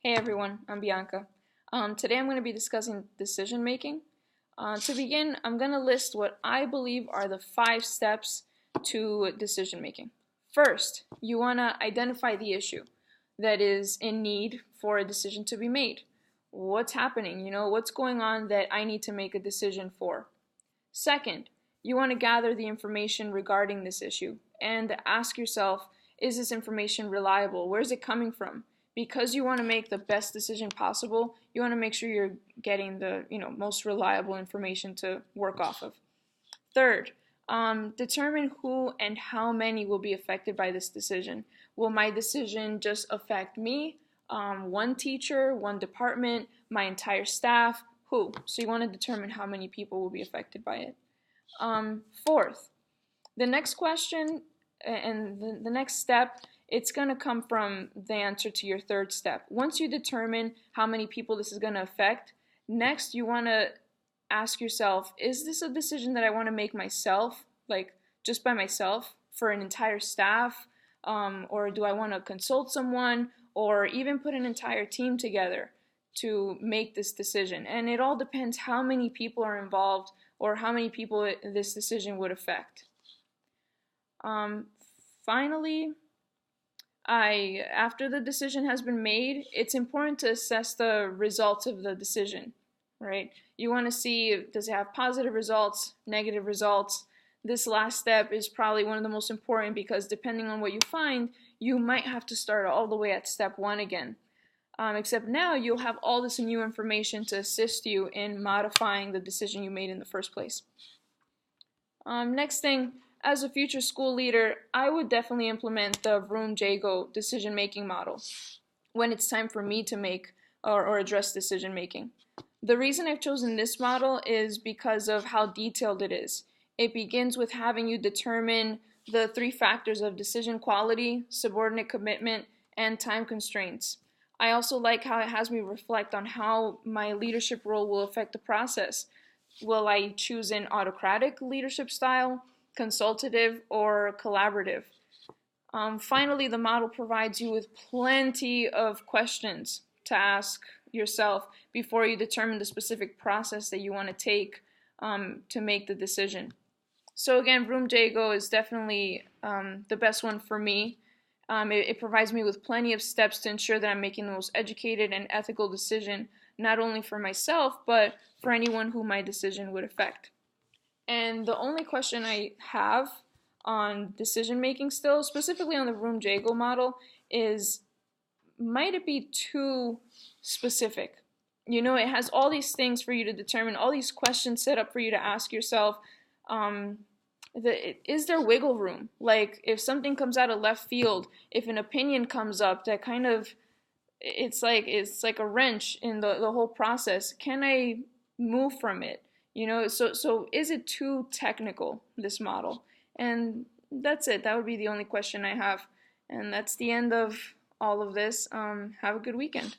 Hey everyone, I'm Bianca. Today I'm going to be discussing decision making. To begin, I'm going to list what I believe are the 5 steps to decision making. First, you want to identify the issue that is in need for a decision to be made. What's happening? What's going on that I need to make a decision for? Second, you want to gather the information regarding this issue and ask yourself, is this information reliable? Where is it coming from? Because you want to make the best decision possible, you want to make sure you're getting the most reliable information to work off of. Third, determine who and how many will be affected by this decision. Will my decision just affect me, one teacher, one department, my entire staff? Who? So you want to determine how many people will be affected by it. Fourth, the next question and the next step, it's going to come from the answer to your third step. Once you determine how many people this is going to affect, next you want to ask yourself, is this a decision that I want to make myself, like just by myself, for an entire staff? Or do I want to consult someone or even put an entire team together to make this decision? And it all depends how many people are involved or how many people this decision would affect. Finally, after the decision has been made, it's important to assess the results of the decision, right? You want to see, does it have positive results, negative results? This last step is probably one of the most important because depending on what you find, you might have to start all the way at step 1 again. Except now you'll have all this new information to assist you in modifying the decision you made in the first place. Next thing, as a future school leader, I would definitely implement the Vroom-Jago decision-making model when it's time for me to make or address decision-making. The reason I've chosen this model is because of how detailed it is. It begins with having you determine the 3 factors of decision quality, subordinate commitment, and time constraints. I also like how it has me reflect on how my leadership role will affect the process. Will I choose an autocratic leadership style, consultative, or collaborative? Finally, the model provides you with plenty of questions to ask yourself before you determine the specific process that you want to take to make the decision. So again, Vroom-Jago is definitely the best one for me. It provides me with plenty of steps to ensure that I'm making the most educated and ethical decision, not only for myself, but for anyone who my decision would affect. And the only question I have on decision making still, specifically on the Vroom-Jago model, is might it be too specific? It has all these things for you to determine, all these questions set up for you to ask yourself. Is there wiggle room? Like if something comes out of left field, if an opinion comes up that kind of, it's like a wrench in the whole process, can I move from it? So is it too technical, this model? And that's it. That would be the only question I have. And that's the end of all of this. Have a good weekend.